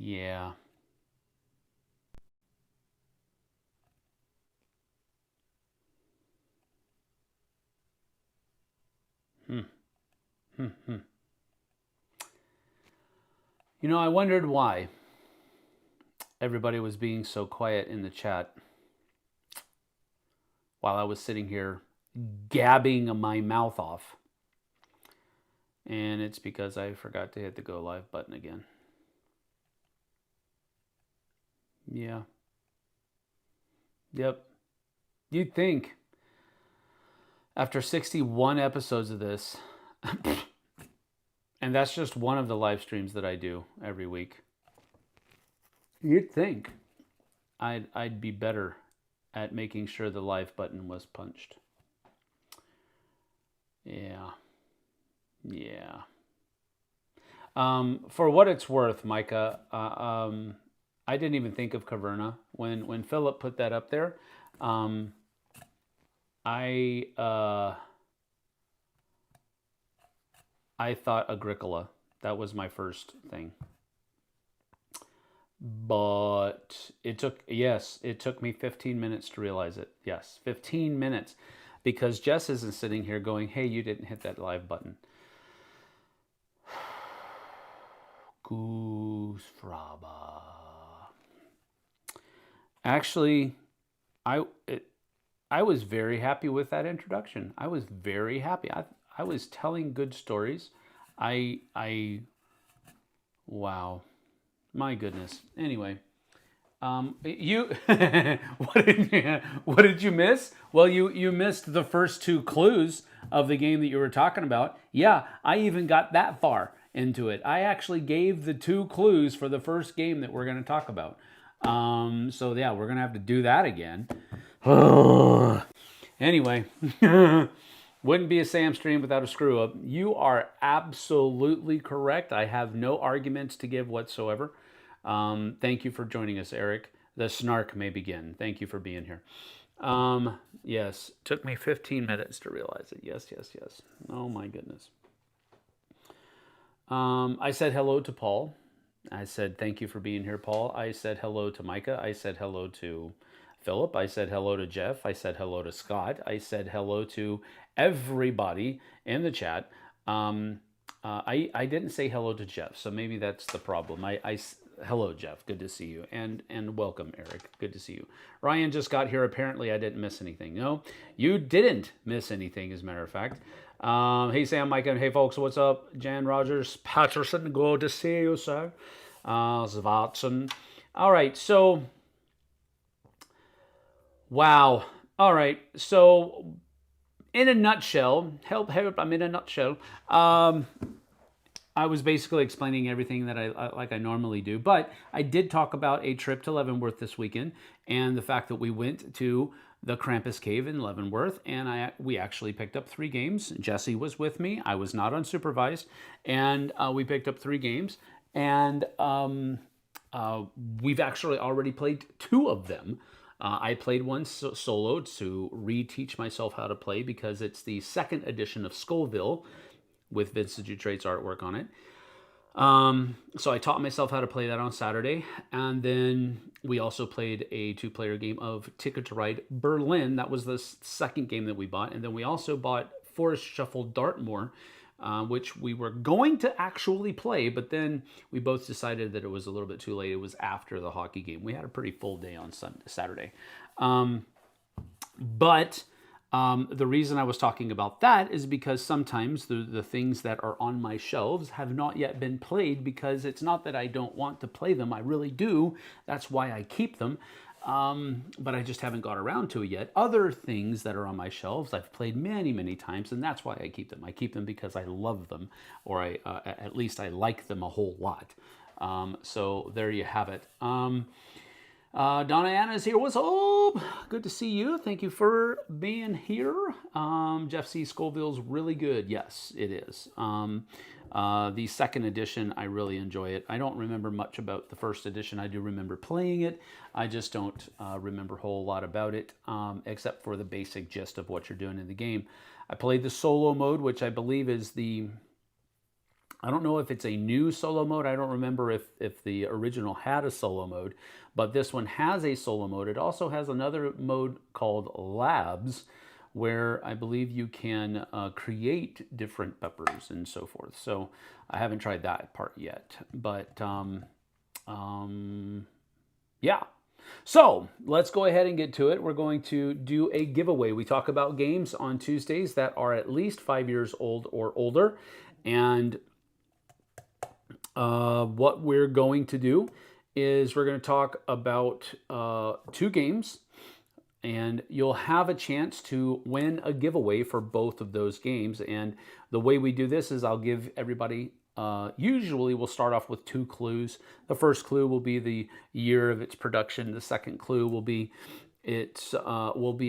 Yeah. Hmm. Hmm. Hmm. You know, I wondered why everybody was being so quiet in the chat while I was sitting here gabbing my mouth off. And it's because I forgot to hit the go live button again. Yeah. Yep. You'd think after 61 episodes of this, and that's just one of the live streams that I do every week, you'd think I'd be better at making sure the live button was punched. Yeah. Yeah. For what it's worth, Micah, I didn't even think of Caverna when Philip put that up there. I thought Agricola. That was my first thing. But it took me 15 minutes to realize it. Yes, 15 minutes. Because Jess isn't sitting here going, hey, you didn't hit that live button. Goose Fraba. Actually, I was very happy with that introduction. I was very happy. I was telling good stories. Wow, my goodness. Anyway, you what did you miss? Well, you missed the first two clues of the game that you were talking about. Yeah, I even got that far into it. I actually gave the two clues for the first game that we're going to talk about. So yeah, we're going to have to do that again. Anyway, wouldn't be a Sam stream without a screw up. You are absolutely correct. I have no arguments to give whatsoever. Thank you for joining us, Eric. The snark may begin. Thank you for being here. Yes, took me 15 minutes to realize it. Yes, yes, yes. Oh my goodness. I said hello to Paul. I said thank you for being here, Paul. I said hello to Micah. I said hello to Philip. I said hello to Jeff. I said hello to Scott. I said hello to everybody in the chat. I didn't say hello to Jeff, so maybe that's the problem. Hello, Jeff. Good to see you, and welcome, Eric. Good to see you. Ryan just got here. Apparently, I didn't miss anything. No, you didn't miss anything. As a matter of fact. Hey Sam, Mike, and hey folks, what's up? Jan Rogers, Patterson, good to see you, sir. Zvatson. All right, so wow. All right, so in a nutshell, help, I'm in a nutshell. I was basically explaining everything that I normally do, but I did talk about a trip to Leavenworth this weekend and the fact that we went to the Krampus Cave in Leavenworth, and we actually picked up 3 games. Jesse was with me. I was not unsupervised, and we picked up 3 games, and we've actually already played 2 of them. I played one solo to reteach myself how to play because it's the 2nd edition of Scoville with Vince Dutrait's artwork on it. So I taught myself how to play that on Saturday, and then we also played a 2-player game of Ticket to Ride Berlin. That was the 2nd game that we bought, and then we also bought Forest Shuffle Dartmoor, which we were going to actually play, but then we both decided that it was a little bit too late. It was after the hockey game. We had a pretty full day on Saturday. But the reason I was talking about that is because sometimes the things that are on my shelves have not yet been played, because it's not that I don't want to play them. I really do. That's why I keep them. But I just haven't got around to it yet. Other things that are on my shelves I've played many, many times, and that's why I keep them. I keep them because I love them, or at least I like them a whole lot. So there you have it. Donna Anna is here. What's up? Good to see you. Thank you for being here. Jeff C. Scoville's really good. Yes, it is. The 2nd edition, I really enjoy it. I don't remember much about the 1st edition. I do remember playing it. I just don't remember a whole lot about it, except for the basic gist of what you're doing in the game. I played the solo mode, which I believe is the I don't know if it's a new solo mode. I don't remember if the original had a solo mode, but this one has a solo mode. It also has another mode called Labs, where I believe you can create different peppers and so forth. So I haven't tried that part yet, but yeah. So let's go ahead and get to it. We're going to do a giveaway. We talk about games on Tuesdays that are at least 5 years old or older. And what we're going to do is we're going to talk about 2 games. And you'll have a chance to win a giveaway for both of those games. And the way we do this is I'll give everybody, usually we'll start off with 2 clues. The first clue will be the year of its production. The second clue will be a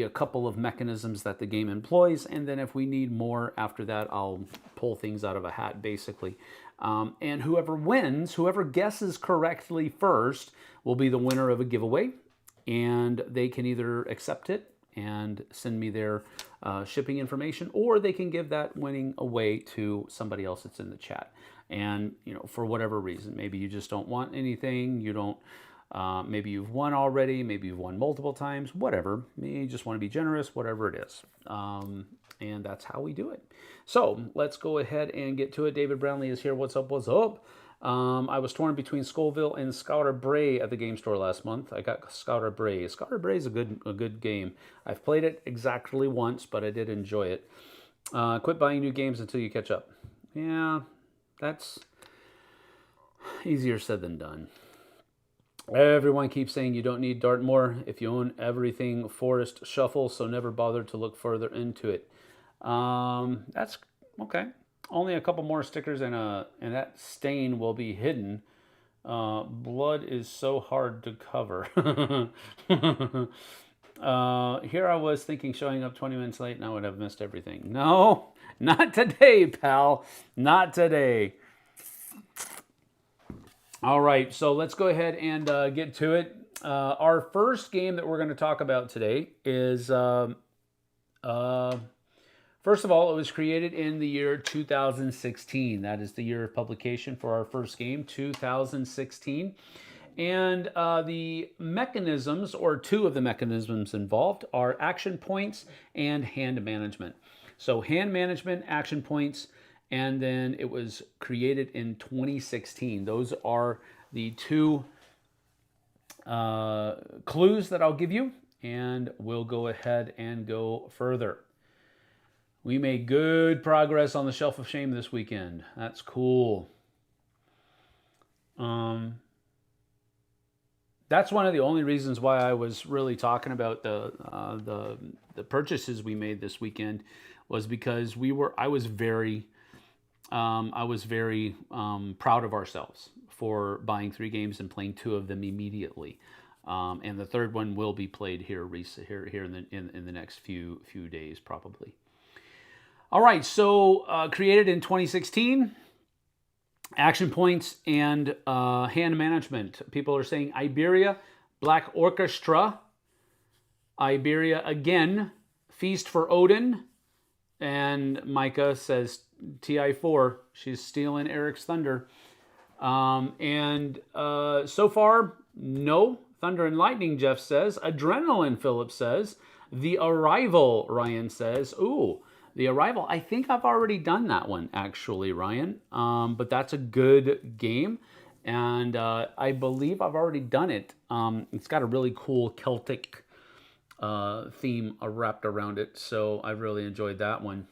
couple of mechanisms that the game employs. And then if we need more after that, I'll pull things out of a hat, basically. And whoever wins, whoever guesses correctly first, will be the winner of a giveaway. And they can either accept it and send me their shipping information, or they can give that winning away to somebody else that's in the chat. And, you know, for whatever reason, maybe you just don't want anything, you don't, maybe you've won already, maybe you've won multiple times, whatever. You just want to be generous, whatever it is. And that's how we do it. So let's go ahead and get to it. David Brownlee is here. What's up? What's up? I was torn between Scoville and Scouter Bray at the game store last month. I got Scouter Bray. Scouter Bray is a good game. I've played it exactly once, but I did enjoy it. Quit buying new games until you catch up. Yeah, that's easier said than done. Everyone keeps saying you don't need Dartmoor if you own everything Forest Shuffle, so never bother to look further into it. That's okay. Only a couple more stickers and that stain will be hidden. Blood is so hard to cover. Here I was thinking showing up 20 minutes late and I would have missed everything. No, not today, pal. Not today. All right, so let's go ahead and get to it. Our first game that we're going to talk about today is, first of all, it was created in the year 2016. That is the year of publication for our first game, 2016. And the mechanisms, or 2 of the mechanisms involved, are action points and hand management. So hand management, action points, and then it was created in 2016. Those are the 2 clues that I'll give you, and we'll go ahead and go further. We made good progress on the Shelf of Shame this weekend. That's cool. That's one of the only reasons why I was really talking about the purchases we made this weekend, was because I was very proud of ourselves for buying 3 games and playing 2 of them immediately. And the third one will be played here in the next few days probably. All right, so created in 2016, action points and hand management. People are saying Iberia, Black Orchestra, Iberia again, Feast for Odin, and Micah says TI4. She's stealing Eric's thunder. So far, no. Thunder and Lightning, Jeff says. Adrenaline, Philip says. The Arrival, Ryan says. Ooh. The Arrival, I think I've already done that one, actually, Ryan. But that's a good game. And I believe I've already done it. It's got a really cool Celtic theme wrapped around it. So I really enjoyed that one.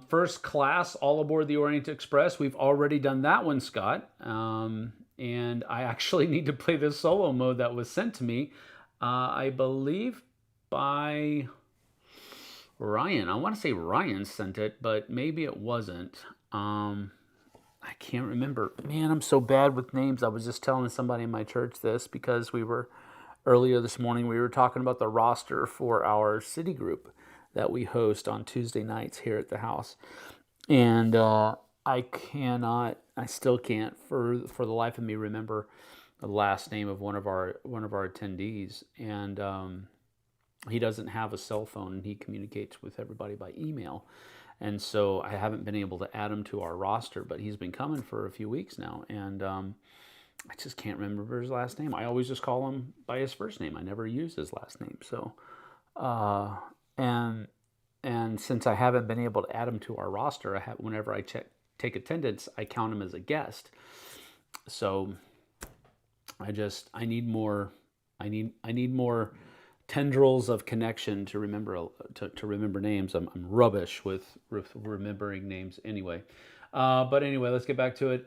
First Class, All Aboard the Orient Express. We've already done that one, Scott. And I actually need to play the solo mode that was sent to me. I believe by Ryan. I want to say Ryan sent it, but maybe it wasn't. I can't remember. Man, I'm so bad with names. I was just telling somebody in my church this because earlier this morning, we were talking about the roster for our city group that we host on Tuesday nights here at the house. And I still can't for the life of me remember the last name of one of our attendees. And he doesn't have a cell phone, and he communicates with everybody by email. And so I haven't been able to add him to our roster, but he's been coming for a few weeks now. And I just can't remember his last name. I always just call him by his first name. I never use his last name. So, and since I haven't been able to add him to our roster, whenever I take attendance, I count him as a guest. So I need more tendrils of connection to remember names. I'm rubbish with remembering names anyway. But anyway, let's get back to it.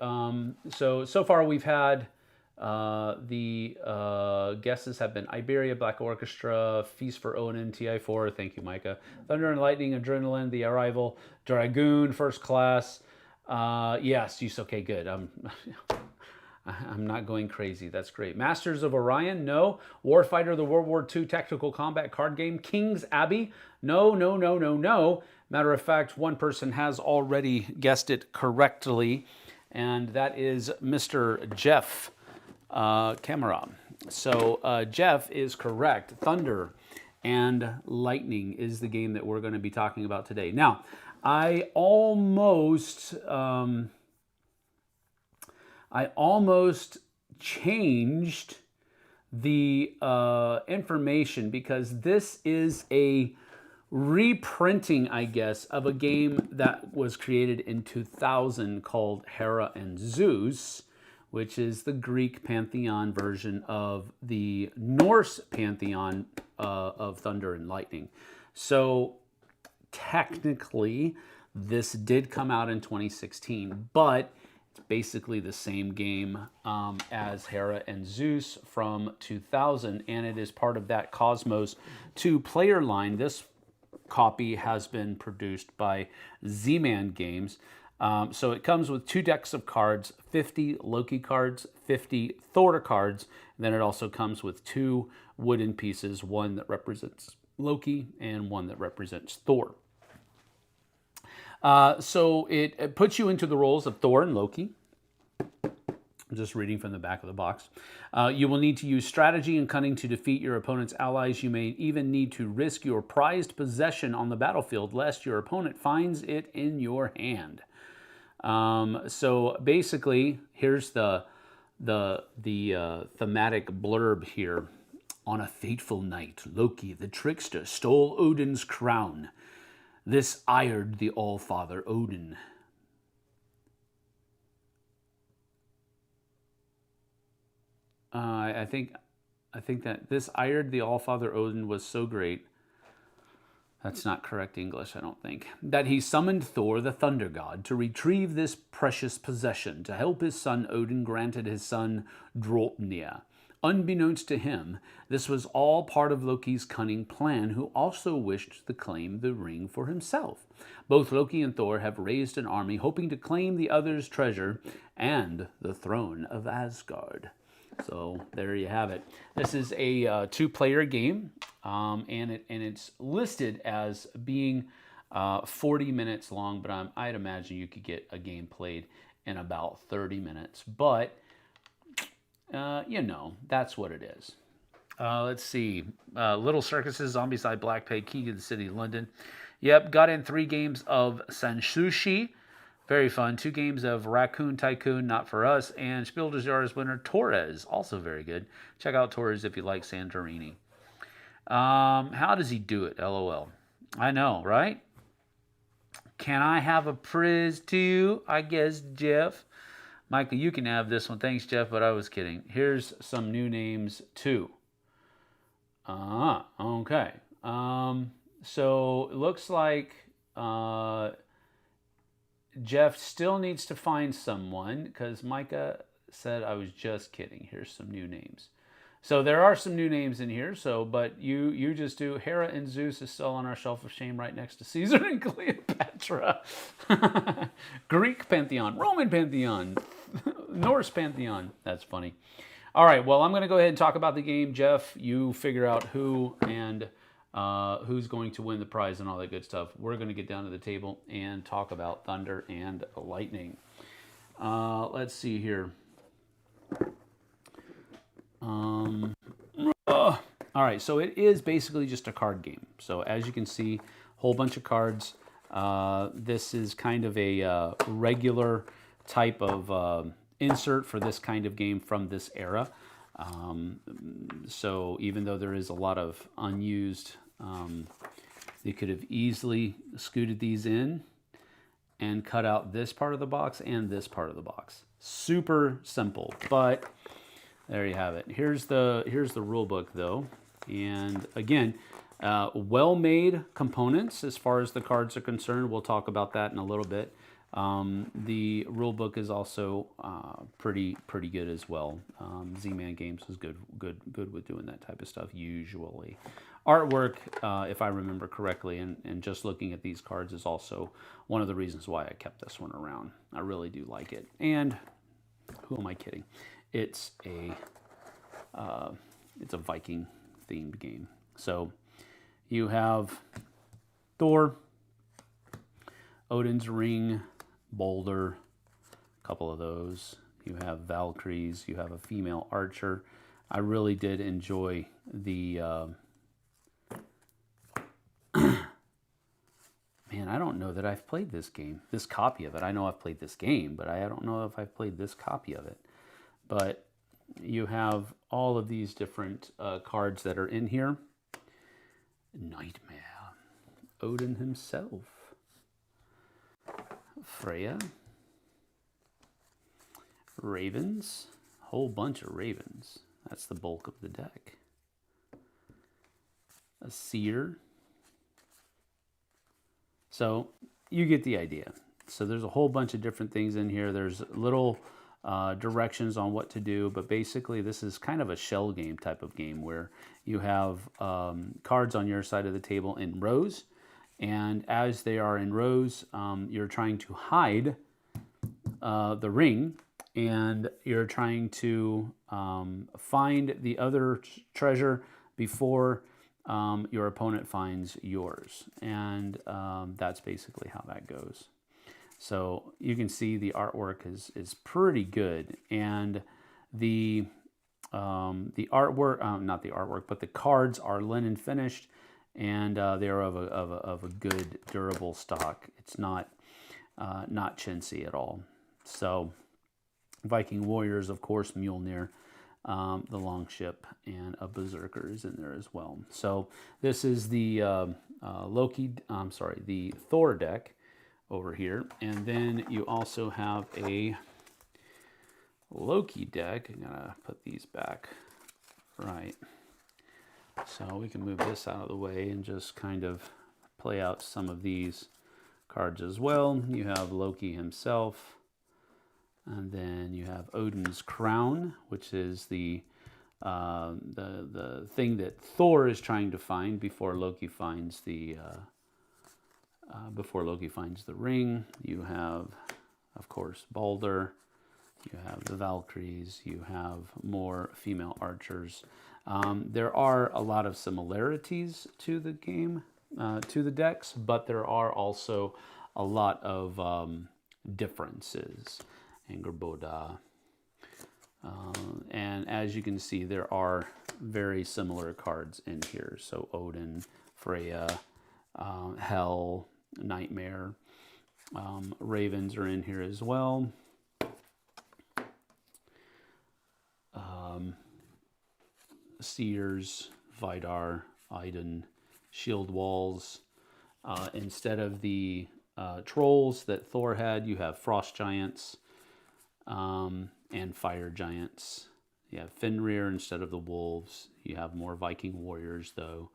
So far we've had the guesses have been Iberia, Black Orchestra, Feast for Odin, TI4. Thank you, Micah. Thunder and Lightning, Adrenaline, The Arrival, Dragoon, First Class. Yes, okay, good. I'm not going crazy. That's great. Masters of Orion, no. Warfighter, the World War II tactical combat card game. King's Abbey, no. Matter of fact, one person has already guessed it correctly, and that is Mr. Jeff Camera. So Jeff is correct. Thunder and Lightning is the game that we're going to be talking about today. Now, I almost changed the information because this is a reprinting, I guess, of a game that was created in 2000 called Hera and Zeus, which is the Greek pantheon version of the Norse pantheon of Thunder and Lightning. So technically, this did come out in 2016, but it's basically the same game as Hera and Zeus from 2000, and it is part of that Cosmos 2-player line. This copy has been produced by Z-Man Games. So it comes with 2 decks of cards, 50 Loki cards, 50 Thor cards, and then it also comes with 2 wooden pieces, one that represents Loki and one that represents Thor. So it puts you into the roles of Thor and Loki. I'm just reading from the back of the box. You will need to use strategy and cunning to defeat your opponent's allies. You may even need to risk your prized possession on the battlefield lest your opponent finds it in your hand. So basically, here's the thematic blurb here. On a fateful night, Loki the trickster stole Odin's crown. This ired the All-Father Odin. I think that this ired the All-Father Odin was so great. That's not correct English, I don't think. That he summoned Thor, the thunder god, to retrieve this precious possession. To help his son, Odin granted his son Draupnir. Unbeknownst to him, this was all part of Loki's cunning plan, who also wished to claim the ring for himself. Both Loki and Thor have raised an army, hoping to claim the other's treasure and the throne of Asgard. So there you have it. This is a 2-player game, and it's listed as being 40 minutes long, but I'd imagine you could get a game played in about 30 minutes. But that's what it is. Let's see. Little Circuses, Zombicide, Black Plague, Key to the City, London. Yep, got in 3 games of Sansushi. Very fun. 2 games of Raccoon Tycoon, not for us. And Spiel des Jahres winner Torres, also very good. Check out Torres if you like Santorini. How does he do it? LOL. I know, right? Can I have a prize too? I guess, Jeff. Michael, you can have this one. Thanks, Jeff, but I was kidding. Here's some new names, too. Okay. So it looks like Jeff still needs to find someone because Micah said I was just kidding. Here's some new names. So there are some new names in here. But you just do Hera and Zeus is still on our shelf of shame right next to Caesar and Cleopatra. Greek pantheon, Roman pantheon, Norse pantheon. That's funny. All right. Well, I'm going to go ahead and talk about the game. Jeff, you figure out who and who's going to win the prize and all that good stuff. We're going to get down to the table and talk about Thunder and Lightning. Let's see here. All right, so it is basically just a card game. So as you can see, whole bunch of cards. This is kind of a regular type of insert for this kind of game from this era. So even though there is a lot of unused, they could have easily scooted these in and cut out this part of the box and this part of the box. Super simple, but there you have it. Here's the rule book though. And again, well-made components as far as the cards are concerned. We'll talk about that in a little bit. The rule book is also pretty good as well. Z-Man Games is good with doing that type of stuff usually. Artwork, if I remember correctly, and just looking at these cards is also one of the reasons why I kept this one around. I really do like it. And who am I kidding? It's a Viking themed game. So you have Thor, Odin's Ring, Boulder, a couple of those. You have Valkyries, you have a female archer. I really did enjoy the man, I don't know that I've played this game, this copy of it. I know I've played this game, but I don't know if I've played this copy of it. But you have all of these different cards that are in here. Nightmare, Odin himself, Freya, ravens, whole bunch of ravens. That's the bulk of the deck. A seer. So you get the idea. So there's a whole bunch of different things in here. There's little directions on what to do, but basically this is kind of a shell game type of game where you have cards on your side of the table in rows, and as they are in rows, you're trying to hide the ring, and you're trying to find the other treasure before your opponent finds yours, and that's basically how that goes. So you can see the artwork is pretty good, and the artwork, not the artwork, but the cards are linen finished, and they are of a good durable stock. It's not chintzy at all. So Viking warriors, of course, Mjolnir, the Longship, and a Berserker is in there as well. So this is the the Thor deck over here, and then you also have a Loki deck. I'm gonna put these back right, so we can move this out of the way and just kind of play out some of these cards as well. You have Loki himself, and then you have Odin's crown, which is the thing that Thor is trying to find before Loki finds the ring. You have, of course, Balder. You have the Valkyries. You have more female archers. There are a lot of similarities to the game, to the decks, but there are also a lot of differences. Angerboda. And as you can see, there are very similar cards in here. So Odin, Freya, Hel, Nightmare. Ravens are in here as well. Seers, Vidar, Idun, shield walls. Instead of the trolls that Thor had, you have frost giants and fire giants. You have Fenrir instead of the wolves. You have more Viking warriors though.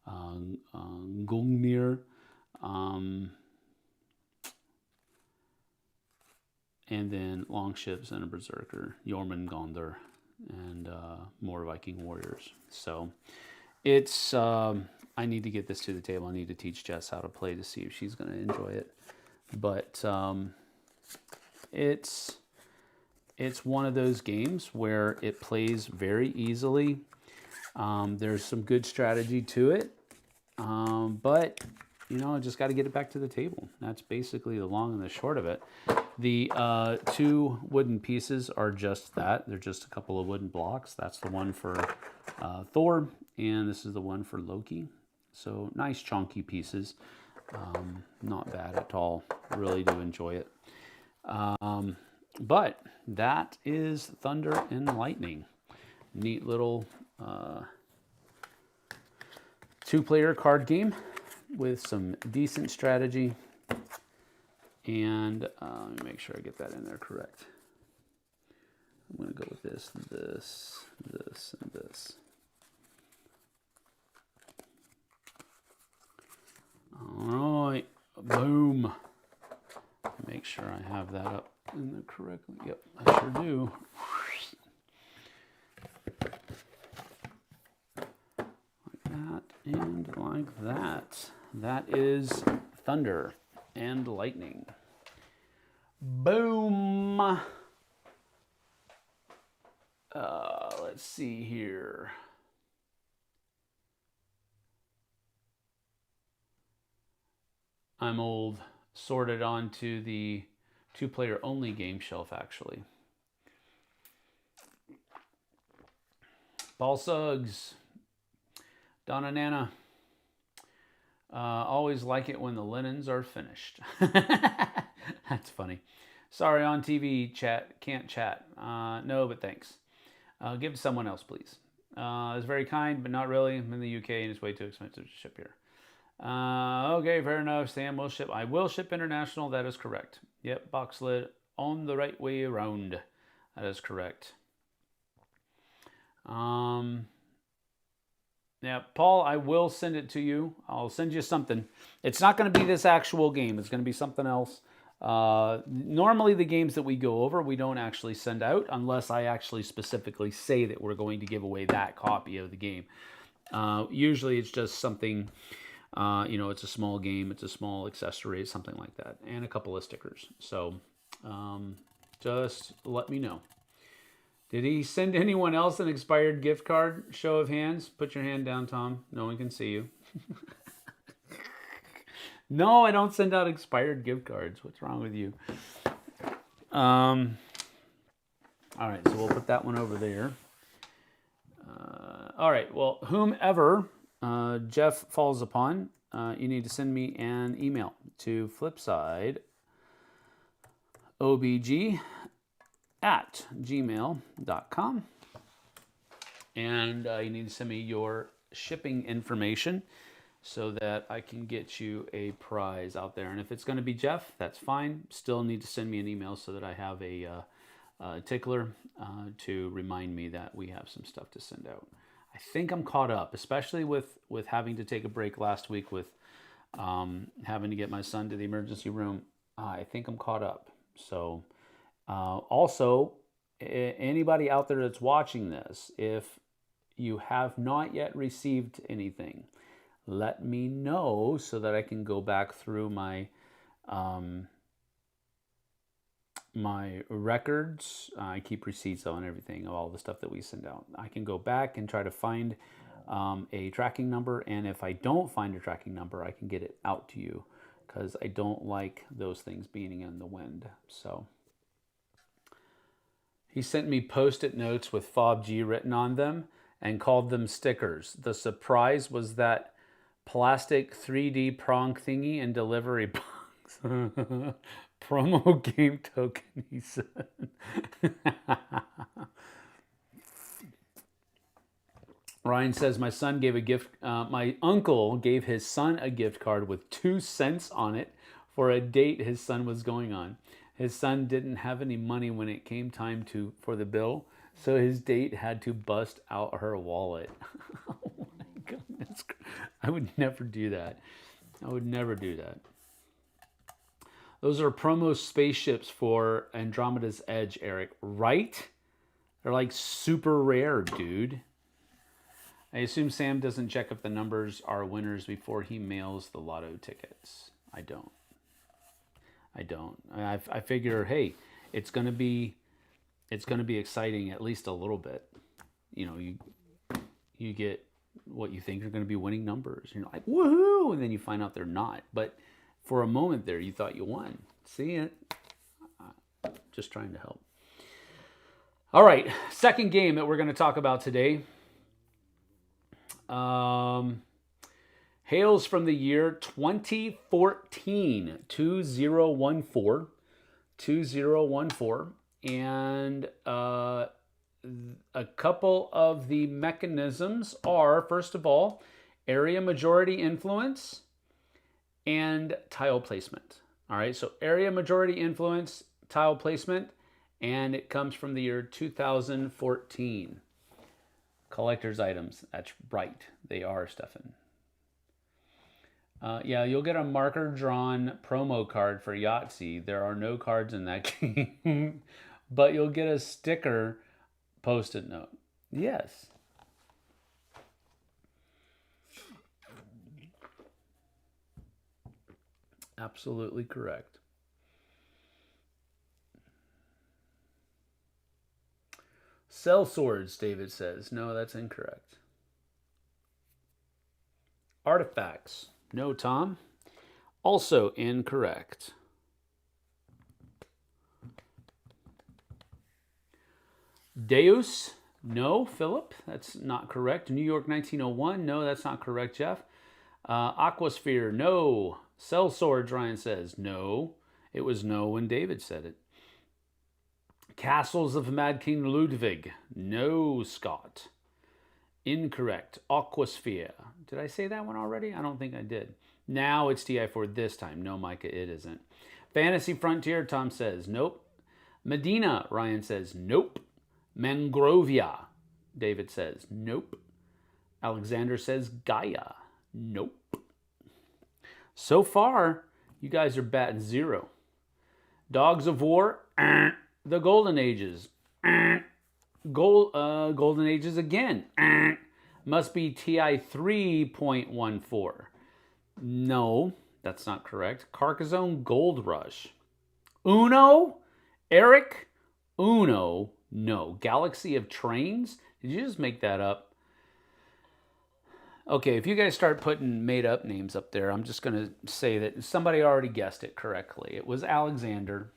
Gungnir. And then longships and a berserker, Jormungandr, and more Viking warriors. So it's, I need to get this to the table. I need to teach Jess how to play to see if she's going to enjoy it. But it's one of those games where it plays very easily. There's some good strategy to it, but you know, I just got to get it back to the table. That's basically the long and the short of it. The two wooden pieces are just that. They're just a couple of wooden blocks. That's the one for Thor, and this is the one for Loki. So nice chunky pieces. Not bad at all. Really do enjoy it. But that is Thunder and Lightning. Neat little 2-player card game with some decent strategy. And let me make sure I get that in there correct. I'm going to go with this, this, this, and this. All right, boom. Make sure I have that up in there correctly. Yep, I sure do. Like that and like that. That is Thunder and Lightning. Boom. Let's see here. I'm old. Sorted onto the 2-player only game shelf, actually. Ball Suggs. Donna Nana. Always like it when the linens are finished. That's funny. Sorry, on TV chat. Can't chat. No, but thanks. Give it to someone else, please. It's very kind, but not really. I'm in the UK and it's way too expensive to ship here. Okay, fair enough. Sam will ship. I will ship international. That is correct. Yep, box lid on the right way around. That is correct. Yeah, Paul, I will send it to you. I'll send you something. It's not going to be this actual game. It's going to be something else. Normally the games that we go over, we don't actually send out unless I actually specifically say that we're going to give away that copy of the game. Usually it's just something... it's a small game, it's a small accessory, something like that, and a couple of stickers. So just let me know. Did he send anyone else an expired gift card? Show of hands. Put your hand down, Tom. No one can see you. No, I don't send out expired gift cards. What's wrong with you? All right, so we'll put that one over there. All right, well, whomever... Jeff falls upon, you need to send me an email to flipsideobg@gmail.com. And you need to send me your shipping information so that I can get you a prize out there. And if it's going to be Jeff, that's fine. Still need to send me an email so that I have a tickler to remind me that we have some stuff to send out. I think I'm caught up, especially with having to take a break last week with having to get my son to the emergency room. I think I'm caught up. So also, anybody out there that's watching this, if you have not yet received anything, let me know so that I can go back through my my records. I keep receipts on everything, of all the stuff that we send out. I can go back and try to find a tracking number, and if I don't find a tracking number, I can get it out to you, because I don't like those things being in the wind. So he sent me post-it notes with FOBG written on them and called them stickers. The surprise was that plastic 3D prong thingy and delivery box. Promo game token, he said. Ryan says, my uncle gave his son a gift card with 2 cents on it for a date his son was going on. His son didn't have any money when it came time for the bill, so his date had to bust out her wallet. Oh my goodness. I would never do that. I would never do that. Those are promo spaceships for Andromeda's Edge, Eric. Right? They're like super rare, dude. I assume Sam doesn't check if the numbers are winners before he mails the lotto tickets. I don't. I figure, hey, it's gonna be exciting at least a little bit. You know, you get what you think are gonna be winning numbers. You're like, woohoo! And then you find out they're not. But for a moment there, you thought you won. See it? Just trying to help. All right, second game that we're going to talk about today Hails from the year 2014, 2014, 2014, and a couple of the mechanisms are, first of all, area majority influence and tile placement. All right, so area majority influence, tile placement, and it comes from the year 2014. Collector's items, that's right, they are, Stefan. Yeah, you'll get a marker drawn promo card for Yahtzee. There are no cards in that game, but you'll get a sticker post-it note. Yes. Absolutely correct. Cell swords, David says. No, that's incorrect. Artifacts. No, Tom. Also incorrect. Deus. No, Philip. That's not correct. New York 1901. No, that's not correct, Jeff. Aquasphere. No. Cell swords, Ryan says. No. It was no when David said it. Castles of Mad King Ludwig. No, Scott. Incorrect. Aquasphere. Did I say that one already? I don't think I did. Now it's TI4 this time. No, Micah, it isn't. Fantasy Frontier, Tom says. Nope. Medina, Ryan says. Nope. Mangrovia, David says. Nope. Alexander says Gaia. Nope. So far, you guys are batting 0. Dogs of War, the Golden Ages. Golden Ages again. Must be TI 3.14. No, that's not correct. Carcassonne Gold Rush. Uno? Eric? Uno? No. Galaxy of Trains? Did you just make that up? Okay, if you guys start putting made-up names up there, I'm just going to say that somebody already guessed it correctly. It was Alexander.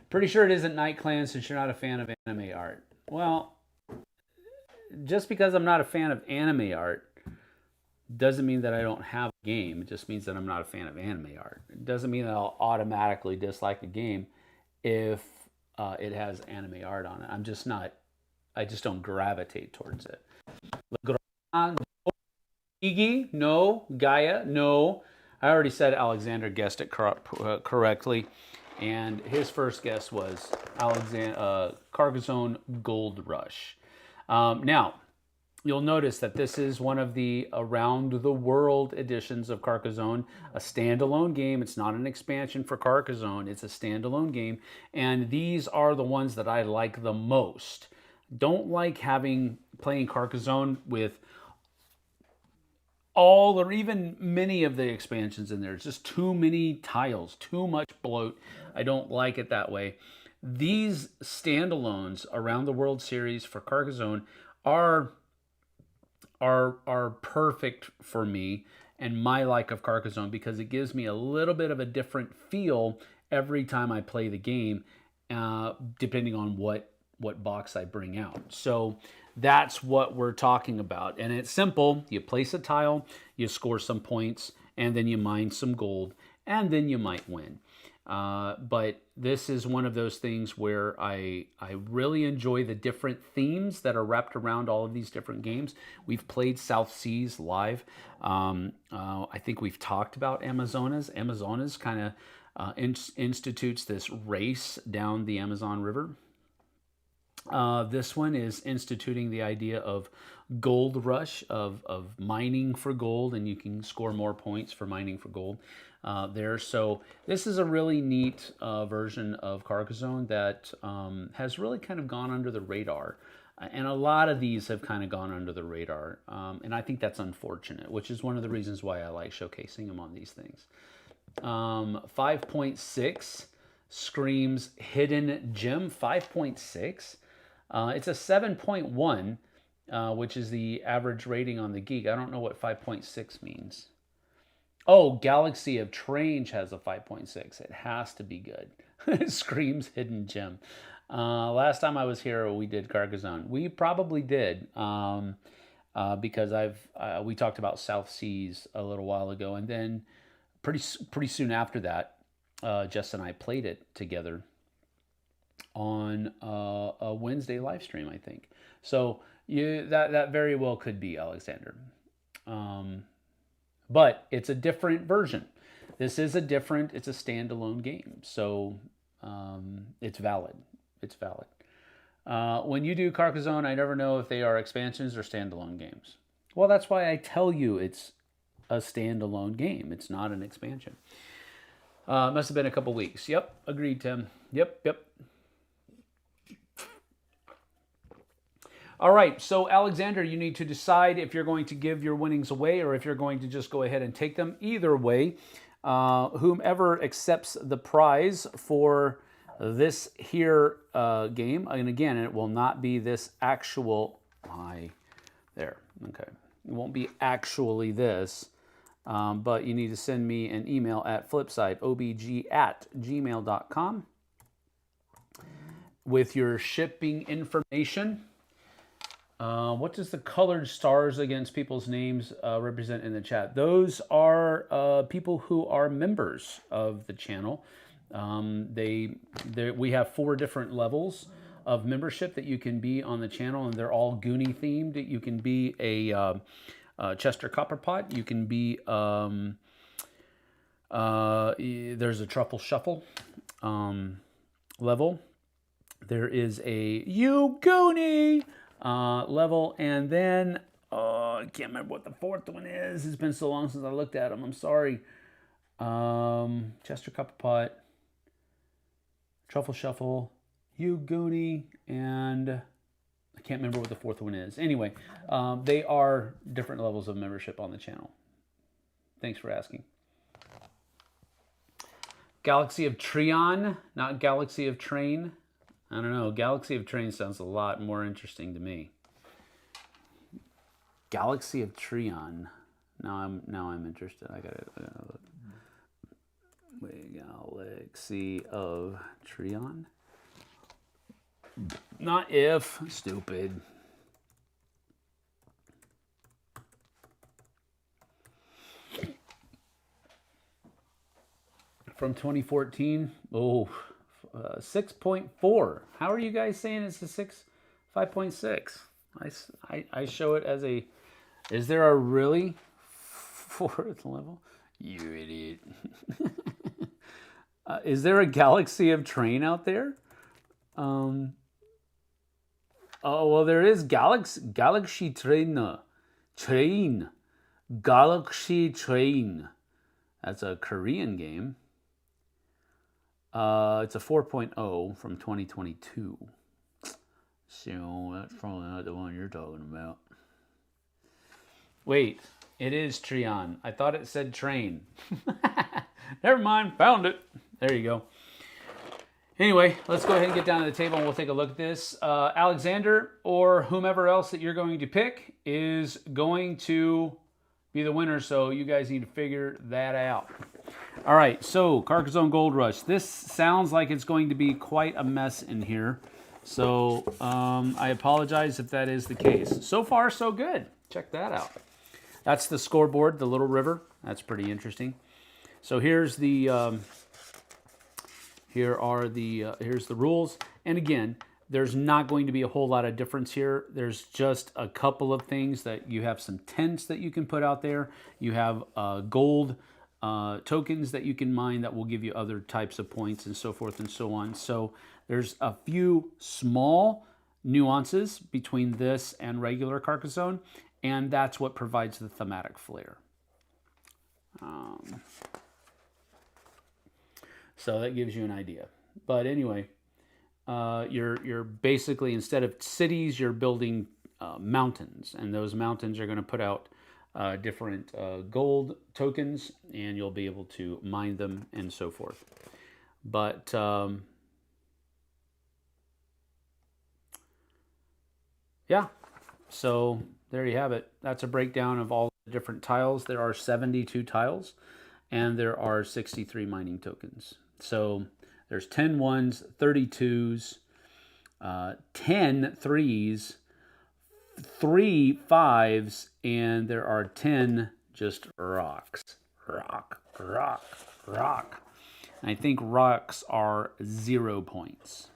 Pretty sure it isn't Night Clan since you're not a fan of anime art. Well, just because I'm not a fan of anime art doesn't mean that I don't have a game. It just means that I'm not a fan of anime art. It doesn't mean that I'll automatically dislike a game if it has anime art on it. I just don't gravitate towards it. Iggy, no. Gaia, no. I already said Alexander guessed it correctly. And his first guess was Carcassonne Gold Rush. Now, you'll notice that this is one of the Around the World editions of Carcassonne, a standalone game. It's not an expansion for Carcassonne. It's a standalone game. And these are the ones that I like the most. Don't like playing Carcassonne with all or even many of the expansions in there. It's just too many tiles, too much bloat. I don't like it that way. These standalones Around the World series for Carcassonne are perfect for me and my like of Carcassonne because it gives me a little bit of a different feel every time I play the game, depending on what box I bring out. So that's what we're talking about. And it's simple. You place a tile, you score some points, and then you mine some gold, and then you might win. But this is one of those things where I really enjoy the different themes that are wrapped around all of these different games. We've played South Seas live. I think we've talked about Amazonas. Amazonas kind of institutes this race down the Amazon River. This one is instituting the idea of gold rush, of mining for gold, and you can score more points for mining for gold there. So this is a really neat version of Carcassonne that has really kind of gone under the radar. And a lot of these have kind of gone under the radar. And I think that's unfortunate, which is one of the reasons why I like showcasing them on these things. 5.6 screams hidden gem. 5.6. It's a 7.1, which is the average rating on the Geek. I don't know what 5.6 means. Oh, Galaxy of Trains has a 5.6. It has to be good. It screams hidden gem. Last time I was here, we did Carcassonne. We probably did. because we talked about South Seas a little while ago, and then pretty soon after that, Jess and I played it together on a Wednesday live stream, I think. So that very well could be Alexander, but it's a different version. This is it's a standalone game, so it's valid. It's valid. When you do Carcassonne, I never know if they are expansions or standalone games. Well, that's why I tell you it's a standalone game. It's not an expansion. Must have been a couple weeks. Yep, agreed, Tim. Yep. All right, so Alexander, you need to decide if you're going to give your winnings away or if you're going to just go ahead and take them. Either way, whomever accepts the prize for this here game, and again, it will not be this actual, there, okay. It won't be actually this, but you need to send me an email at flipsideobg@gmail.com with your shipping information. What does the colored stars against people's names represent in the chat? Those are people who are members of the channel. We have 4 different levels of membership that you can be on the channel, and they're all Goonie themed. You can be a Chester Copperpot. You can be there's a Truffle Shuffle level. There is a You Goonie level, and then I can't remember what the 4th one is. It's been so long since I looked at them. I'm sorry. Chester Copperpot, Truffle Shuffle, You Goonie, and I can't remember what the 4th one is. Anyway, they are different levels of membership on the channel. Thanks for asking. Galaxy of Trion, not Galaxy of Train. I don't know. Galaxy of Train sounds a lot more interesting to me. Galaxy of Trion. Now I'm interested. I gotta look. Wait, Galaxy of Trion. Not if. Stupid. From 2014. Oh. 6.4. How are you guys saying it's a 5.6? I show it as a. Is there a really 4th level? You idiot. Is there a Galaxy of Train out there? Oh well, there is Galaxy Train. Galaxy Train. That's a Korean game. It's a 4.0 from 2022. So that's probably not the one you're talking about. Wait, it is Trion. I thought it said train. Never mind, found it. There you go. Anyway, let's go ahead and get down to the table and we'll take a look at this. Alexander or whomever else that you're going to pick is going to be the winner, so you guys need to figure that out. All right, so Carcassonne Gold Rush. This sounds like it's going to be quite a mess in here, so I apologize if that is the case. So far, so good. Check that out. That's the scoreboard, the little river. That's pretty interesting. So here's the here's the rules, and again, there's not going to be a whole lot of difference here. There's just a couple of things that you have some tents that you can put out there. You have gold tokens that you can mine that will give you other types of points and so forth and so on. So there's a few small nuances between this and regular Carcassonne, and that's what provides the thematic flair. So that gives you an idea. But anyway, you're basically, instead of cities, you're building mountains, and those mountains are going to put out different gold tokens, and you'll be able to mine them and so forth. But yeah, so there you have it. That's a breakdown of all the different tiles. There are 72 tiles, and there are 63 mining tokens. So there's 10 ones, 32s, 10 threes, 3 5s, and there are 10 just rocks. Rock, rock, rock. And I think rocks are 0 points.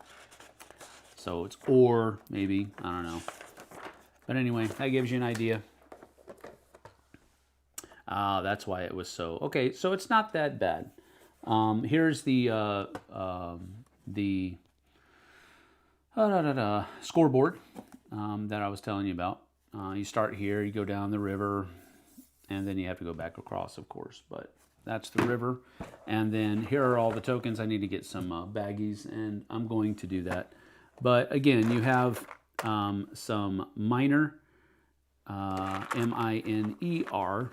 So it's or, maybe, I don't know. But anyway, that gives you an idea. That's why it was so. Okay, so it's not that bad. Here's the scoreboard that I was telling you about. You start here, you go down the river, and then you have to go back across, of course. But that's the river. And then here are all the tokens. I need to get some baggies, and I'm going to do that. But again, you have some minor, M-I-N-E-R,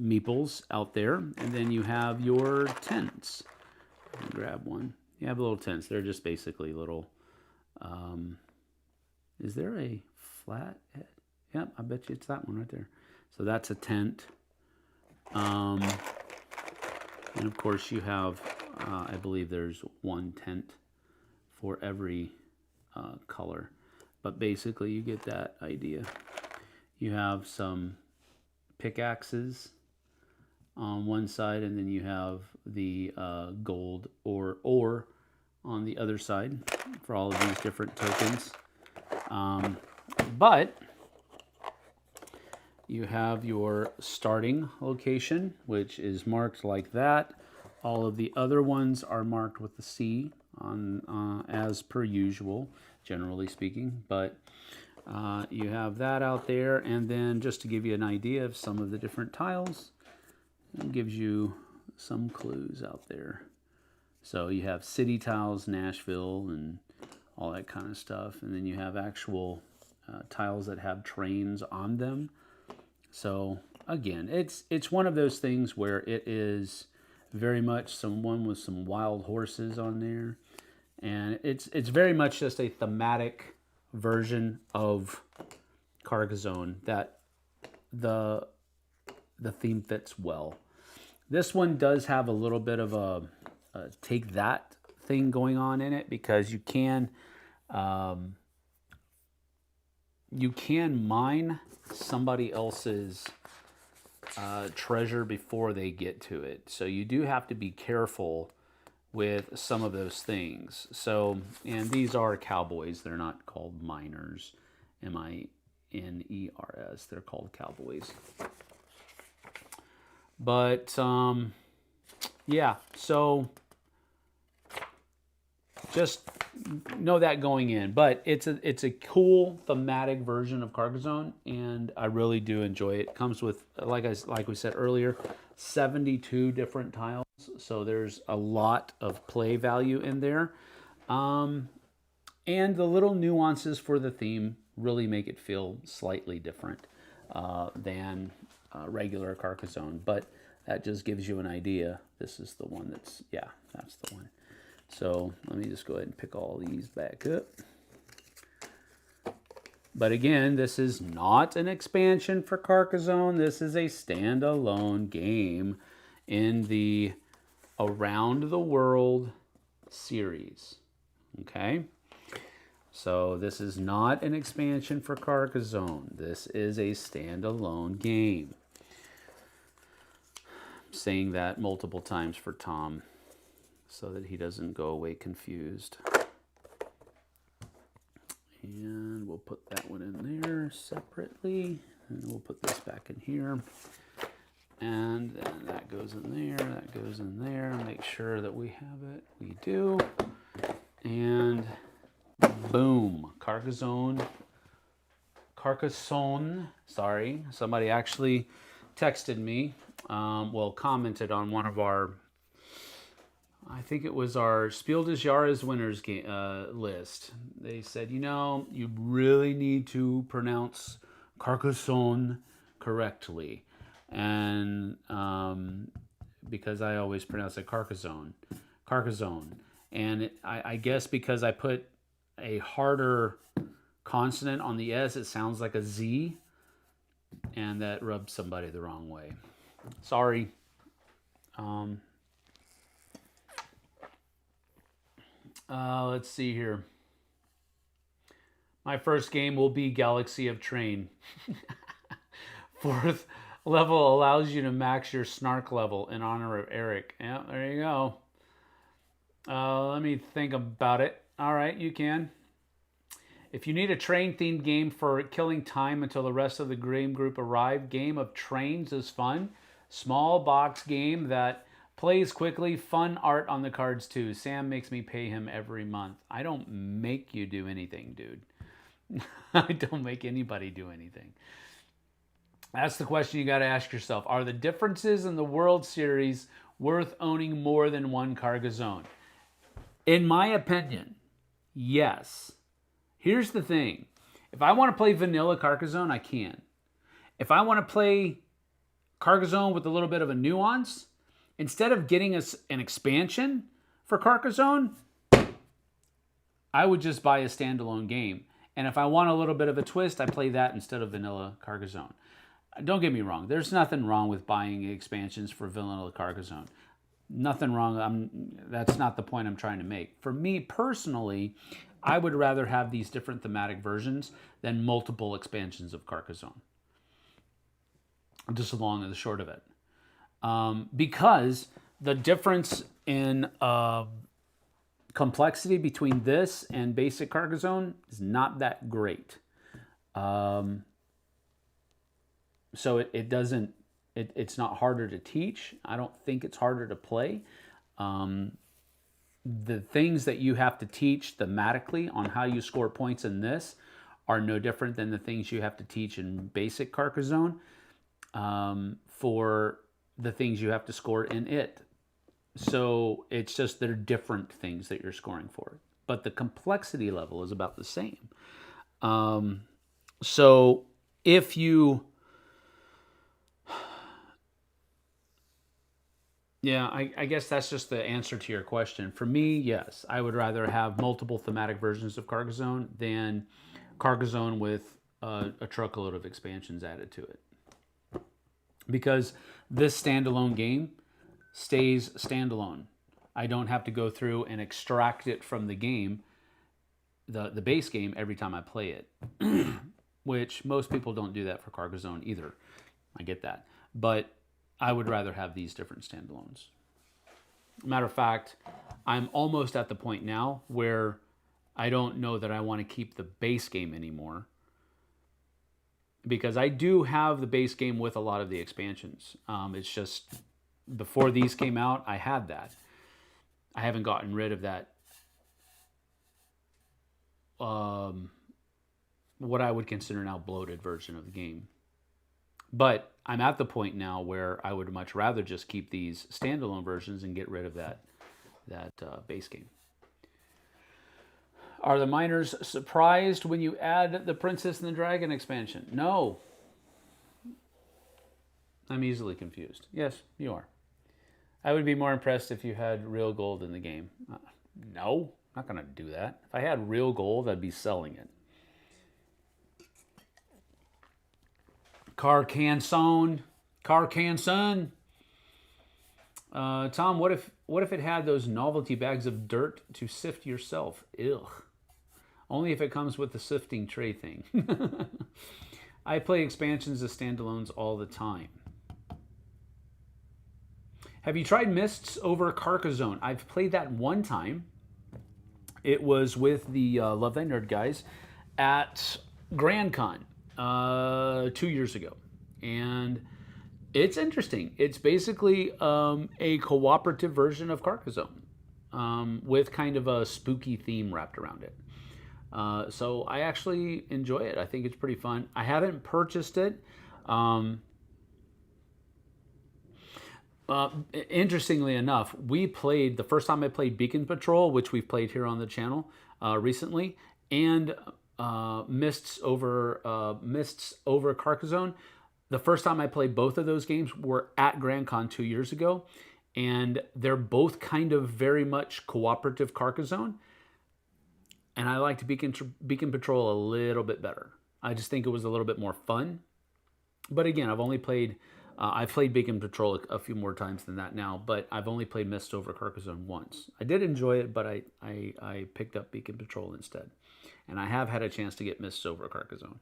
meeples out there, and then you have your tents. Grab one. You have little tents. They're just basically little. Is there a flat head? Yep, I bet you it's that one right there. So that's a tent. And of course you have, I believe there's one tent for every color. But basically you get that idea. You have some pickaxes on one side, and then you have the gold or ore on the other side for all of these different tokens. But you have your starting location, which is marked like that. All of the other ones are marked with the C on as per usual, generally speaking. But you have that out there, and then just to give you an idea of some of the different tiles, it gives you some clues out there. So you have city tiles, Nashville, and all that kind of stuff. And then you have actual tiles that have trains on them. So again, it's one of those things where it is very much one with some wild horses on there. And it's very much just a thematic version of Carcassonne that the theme fits well. This one does have a little bit of a take that thing going on in it, because you can mine somebody else's treasure before they get to it. So you do have to be careful with some of those things. So, and these are cowboys. They're not called miners, M-I-N-E-R-S. They're called cowboys. But yeah, so just know that going in. But it's a cool thematic version of Carcassonne, and I really do enjoy it. It comes with, like we said earlier, 72 different tiles. So there's a lot of play value in there. And the little nuances for the theme really make it feel slightly different than regular Carcassonne. But that just gives you an idea. This is the one that's the one. So let me just go ahead and pick all these back up. But again, this is not an expansion for Carcassonne. This is a standalone game in the Around the World series. Okay? So this is not an expansion for Carcassonne. This is a standalone game. I'm saying that multiple times for Tom so that he doesn't go away confused. And we'll put that one in there separately. And we'll put this back in here. And then that goes in there, that goes in there. Make sure that we have it. We do. And boom, Carcassonne, sorry. Somebody actually texted me, commented on one of our, I think it was our Spiel des Jahres winners list. They said, you really need to pronounce Carcassonne correctly. And because I always pronounce it Carcassonne. And I guess because I put a harder consonant on the S, it sounds like a Z. And that rubbed somebody the wrong way. Sorry. Let's see here. My first game will be Galaxy of Train. Fourth level allows you to max your snark level in honor of Eric. Yeah, there you go. Let me think about it. All right, you can. If you need a train-themed game for killing time until the rest of the game group arrive, Game of Trains is fun. Small box game that plays quickly. Fun art on the cards too. Sam makes me pay him every month. I don't make you do anything, dude. I don't make anybody do anything. That's the question you got to ask yourself. Are the differences in the World Series worth owning more than one Carcassonne? In my opinion, yes. Here's the thing. If I want to play vanilla Carcassonne, I can. If I want to play Carcassonne with a little bit of a nuance, instead of getting us an expansion for Carcassonne, I would just buy a standalone game. And if I want a little bit of a twist, I play that instead of vanilla Carcassonne. Don't get me wrong. There's nothing wrong with buying expansions for vanilla Carcassonne. Nothing wrong. That's not the point I'm trying to make. For me personally, I would rather have these different thematic versions than multiple expansions of Carcassonne. Just the long and the short of it. Because the difference in complexity between this and basic Carcassonne is not that great. So it's not harder to teach. I don't think it's harder to play. The things that you have to teach thematically on how you score points in this are no different than the things you have to teach in basic Carcassonne for the things you have to score in it. So it's just they're different things that you're scoring for. But the complexity level is about the same. So if you... Yeah, I guess that's just the answer to your question. For me, yes, I would rather have multiple thematic versions of Carcassonne than Carcassonne with a truckload of expansions added to it. Because this standalone game stays standalone. I don't have to go through and extract it from the game, the base game, every time I play it. Which most people don't do that for Carcassonne either. I get that. But I would rather have these different standalones. Matter of fact, I'm almost at the point now where I don't know that I want to keep the base game anymore. Because I do have the base game with a lot of the expansions. It's just, before these came out, I had that. I haven't gotten rid of that, what I would consider now bloated version of the game. But I'm at the point now where I would much rather just keep these standalone versions and get rid of that base game. Are the miners surprised when you add the Princess and the Dragon expansion? No. I'm easily confused. Yes, you are. I would be more impressed if you had real gold in the game. No, I'm not going to do that. If I had real gold, I'd be selling it. Carcassonne. Tom, what if it had those novelty bags of dirt to sift yourself? Ugh. Only if it comes with the sifting tray thing. I play expansions as standalones all the time. Have you tried Mists over Carcassonne? I've played that one time. It was with the Love Thy Nerd guys at Grand Con 2 years ago. And it's interesting. It's basically a cooperative version of Carcassonne with kind of a spooky theme wrapped around it. So I actually enjoy it. I think it's pretty fun. I haven't purchased it. Interestingly enough, we played, the first time I played Beacon Patrol, which we've played here on the channel recently, and Mists over Carcassonne. The first time I played both of those games were at Grand Con 2 years ago, and they're both kind of very much cooperative Carcassonne. And I liked Beacon Patrol a little bit better. I just think it was a little bit more fun. But again, I've played Beacon Patrol a few more times than that now, but I've only played Mist over Carcassonne once. I did enjoy it, but I picked up Beacon Patrol instead. And I have had a chance to get Mists over Carcassonne.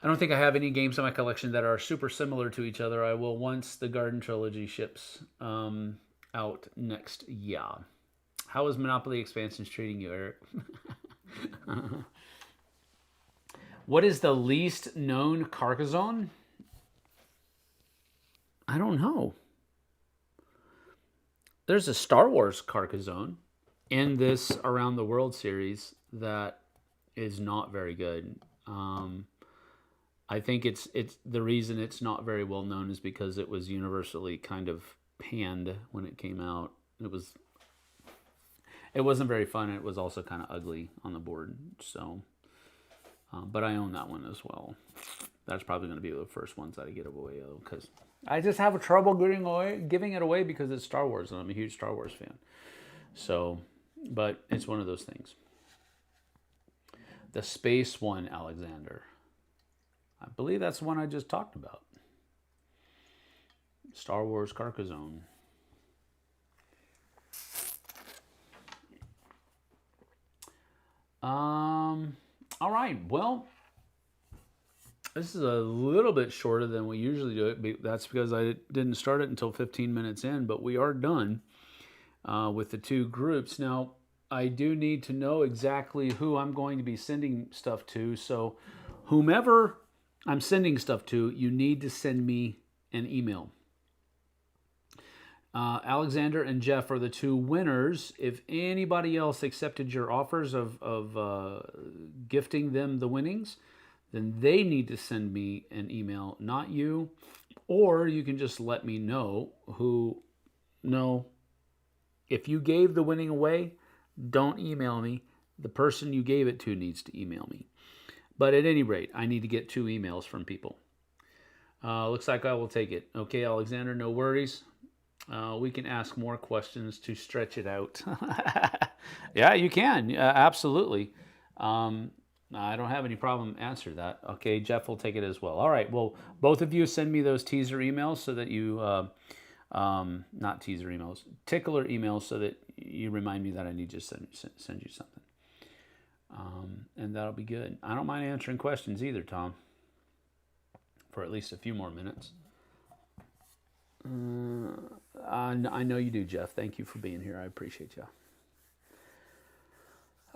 I don't think I have any games in my collection that are super similar to each other. I will once the Garden Trilogy ships out next year. How is Monopoly Expansions treating you, Eric? What is the least known Carcassonne? I don't know. There's a Star Wars Carcassonne in this Around the World series that is not very good. I think it's the reason it's not very well known is because it was universally kind of panned when it came out. It wasn't very fun, and it was also kind of ugly on the board. So, but I own that one as well. That's probably going to be the first ones that I get away though, because I just have trouble giving it away because it's Star Wars, and I'm a huge Star Wars fan. So, but it's one of those things. The space one, Alexander. I believe that's the one I just talked about. Star Wars Carcassonne. All right. Well, this is a little bit shorter than we usually do it. That's because I didn't start it until 15 minutes in, but we are done with the two groups. Now, I do need to know exactly who I'm going to be sending stuff to. So whomever I'm sending stuff to, you need to send me an email. Alexander and Jeff are the two winners. If anybody else accepted your offers of gifting them the winnings, then they need to send me an email, not you. Or you can just let me know who. No, if you gave the winning away, don't email me. The person you gave it to needs to email me. But at any rate, I need to get 2 emails from people. Looks like I will take it. Okay, Alexander, no worries. We can ask more questions to stretch it out. Yeah, you can. Absolutely. I don't have any problem answer that. Okay, Jeff will take it as well. All right, well, both of you send me those teaser emails so that you, not teaser emails, tickler emails so that you remind me that I need to send you something. And that'll be good. I don't mind answering questions either, Tom, for at least a few more minutes. I know you do, Jeff. Thank you for being here. I appreciate you.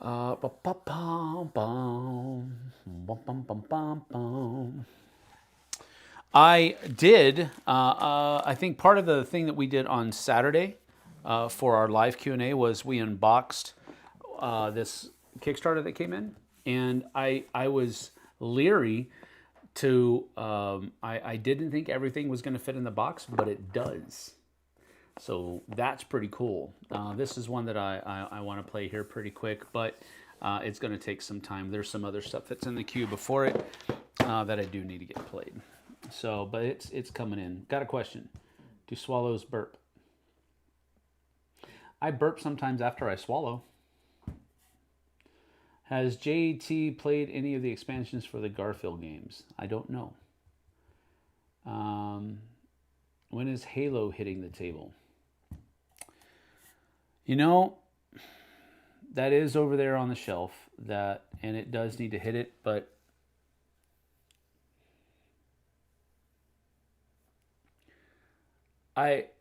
I did. I think part of the thing that we did on Saturday for our live Q&A was we unboxed this Kickstarter that came in, and I was leery to I didn't think everything was going to fit in the box, but it does. So that's pretty cool. This is one that I want to play here pretty quick, but it's going to take some time. There's some other stuff that's in the queue before it that I do need to get played. So, but it's coming in. Got a question. Do swallows burp? I burp sometimes after I swallow. Has JT played any of the expansions for the Garfield games? I don't know. When is Halo hitting the table? You know, that is over there on the shelf, and it does need to hit it, but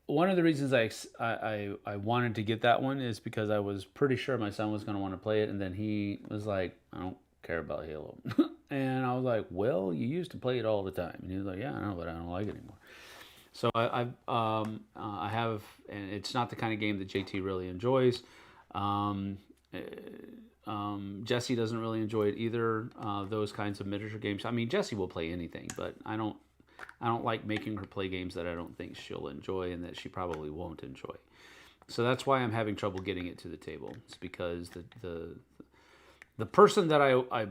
one of the reasons I wanted to get that one is because I was pretty sure my son was going to want to play it, and then he was like, I don't care about Halo. And I was like, well, you used to play it all the time. And he was like, yeah, I know, but I don't like it anymore. So I have, and it's not the kind of game that JT really enjoys. Jesse doesn't really enjoy it either. Those kinds of miniature games. I mean, Jesse will play anything, but I don't like making her play games that I don't think she'll enjoy and that she probably won't enjoy. So that's why I'm having trouble getting it to the table. It's because the person that I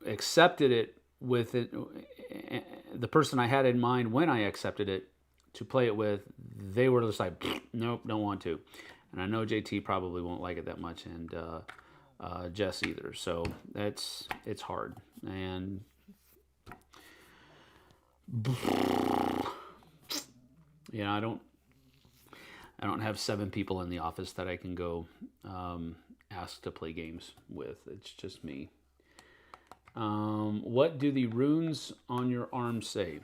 accepted it with, the person I had in mind when I accepted it to play it with, they were just like, nope, don't want to. And I know JT probably won't like it that much, and Jess either. So it's hard. And you know, I don't have 7 people in the office that I can go ask to play games with. It's just me. What do the runes on your arm say?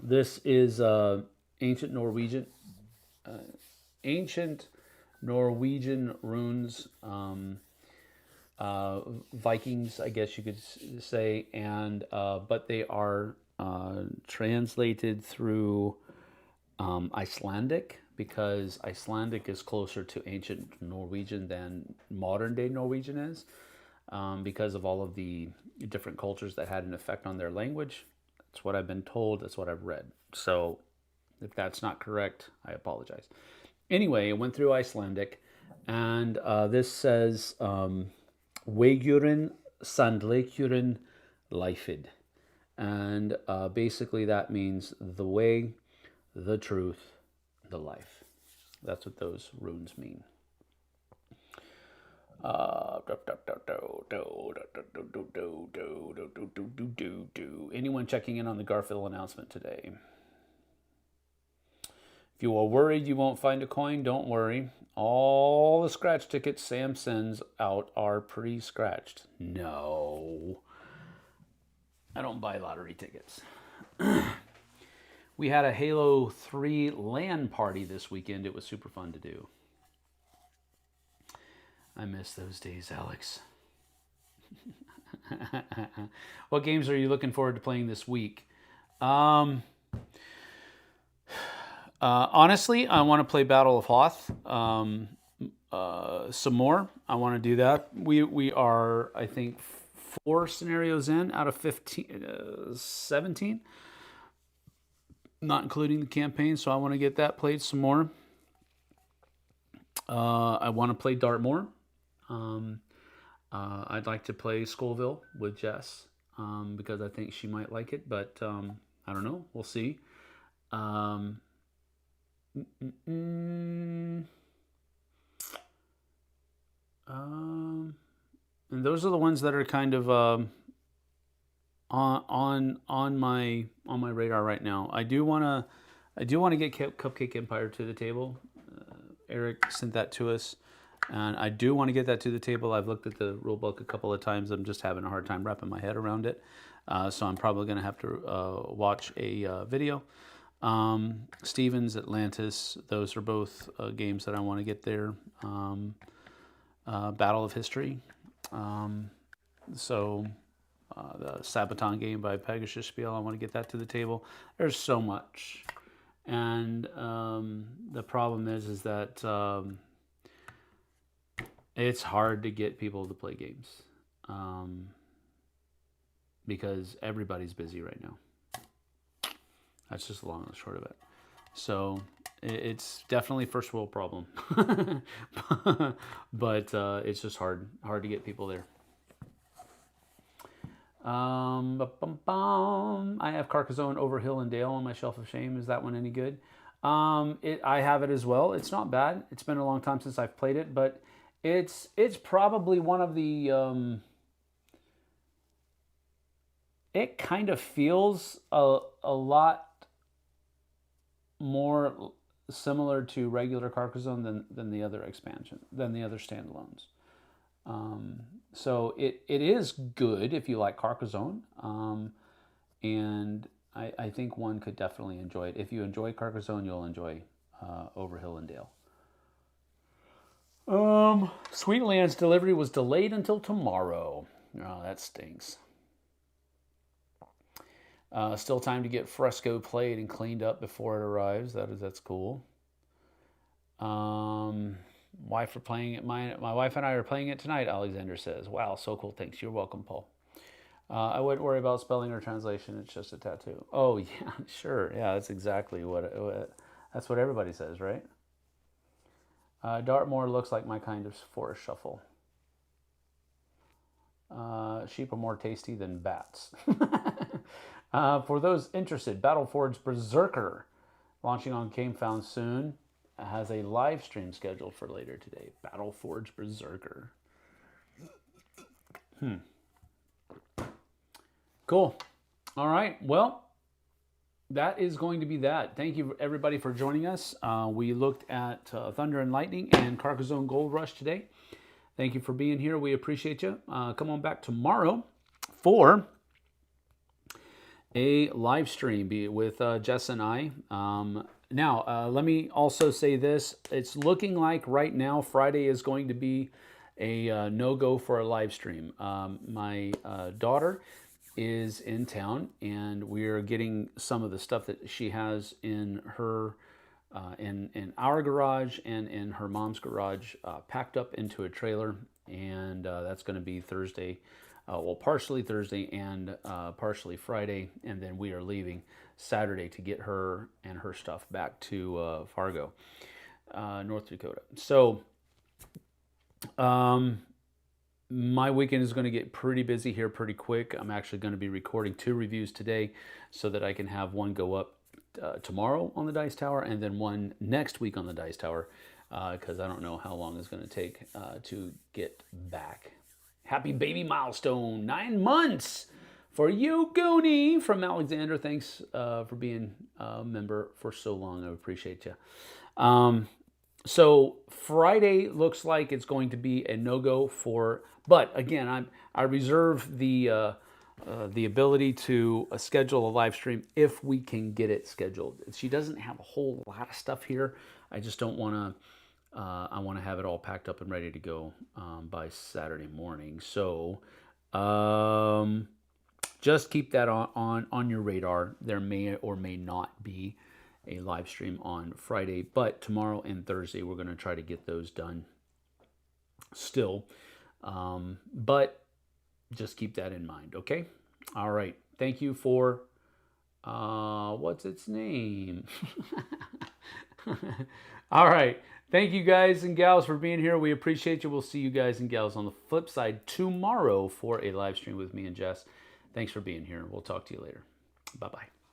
This is ancient Norwegian. Ancient Norwegian runes. Vikings, I guess you could say, and but they are translated through Icelandic, because Icelandic is closer to ancient Norwegian than modern day Norwegian is, because of all of the different cultures that had an effect on their language. That's what I've been told. That's what I've read. So if that's not correct, I apologize. Anyway, it went through Icelandic, and this says Vegurinn sandleikurinn leifid. And basically that means the way, the truth, the life. That's what those runes mean. Anyone checking in on the Garfield announcement today? If you are worried you won't find a coin, don't worry. All the scratch tickets Sam sends out are pre-scratched. No. I don't buy lottery tickets. We had a Halo 3 LAN party this weekend. It was super fun to do. I miss those days, Alex. What games are you looking forward to playing this week? Honestly, I want to play Battle of Hoth some more. I want to do that. We are, I think, 4 scenarios in out of 17, not including the campaign. So I want to get that played some more. I want to play Dartmoor. I'd like to play Scoville with Jess because I think she might like it, but I don't know. We'll see. And those are the ones that are kind of on my radar right now. I do want to get Cupcake Empire to the table. Eric sent that to us, and I do want to get that to the table. I've looked at the rule book a couple of times. I'm just having a hard time wrapping my head around it. So I'm probably going to have to watch a video. Stevens, Atlantis, those are both games that I want to get there. Battle of History. The Sabaton game by Pegasus Spiel, I want to get that to the table. There's so much. And the problem is that it's hard to get people to play games because everybody's busy right now. That's just the long and the short of it. So it's definitely first world problem, but it's just hard to get people there. I have Carcassonne Over Hill and Dale on my shelf of shame. Is that one any good? I have it as well. It's not bad. It's been a long time since I've played it, but it's probably one of the it kind of feels a lot more similar to regular Carcassonne than the other expansion, than the other standalones. So it is good if you like Carcassonne, and I think one could definitely enjoy it. If you enjoy Carcassonne, you'll enjoy Over Hill and Dale. Sweetland's delivery was delayed until tomorrow. Oh, that stinks. Still time to get Fresco played and cleaned up before it arrives. That's cool. Wife are playing it. My wife and I are playing it tonight. Alexander says, "Wow, so cool! Thanks. You're welcome, Paul." I wouldn't worry about spelling or translation. It's just a tattoo. Oh yeah, sure. Yeah, that's exactly that's what everybody says, right? Dartmoor looks like my kind of forest shuffle. Sheep are more tasty than bats. For those interested, Battleforge Berserker, launching on GameFound soon, has a live stream scheduled for later today. Battleforge Berserker. Cool. All right. Well, that is going to be that. Thank you, everybody, for joining us. We looked at Thunder and Lightning and Carcassonne Gold Rush today. Thank you for being here. We appreciate you. Come on back tomorrow for a live stream with Jess and I. Now, let me also say this. It's looking like right now Friday is going to be a no-go for a live stream. My daughter is in town, and we're getting some of the stuff that she has in her in our garage and in her mom's garage packed up into a trailer, and that's going to be Thursday, well, partially Thursday and partially Friday, and then we are leaving Saturday to get her and her stuff back to Fargo, North Dakota. So my weekend is going to get pretty busy here pretty quick. I'm actually going to be recording 2 reviews today so that I can have one go up tomorrow on the Dice Tower and then one next week on the Dice Tower, because I don't know how long it's going to take to get back. Happy baby milestone, 9 months for you, Goonie, from Alexander. Thanks for being a member for so long. I appreciate you. So Friday looks like it's going to be a no-go for, but again, I reserve the ability to schedule a live stream if we can get it scheduled. She doesn't have a whole lot of stuff here. I just don't want to. I want to have it all packed up and ready to go by Saturday morning. So just keep that on your radar. There may or may not be a live stream on Friday, but tomorrow and Thursday we're going to try to get those done still. But just keep that in mind, okay? All right. Thank you for what's its name? All right. Thank you guys and gals for being here. We appreciate you. We'll see you guys and gals on the flip side tomorrow for a live stream with me and Jess. Thanks for being here. We'll talk to you later. Bye-bye.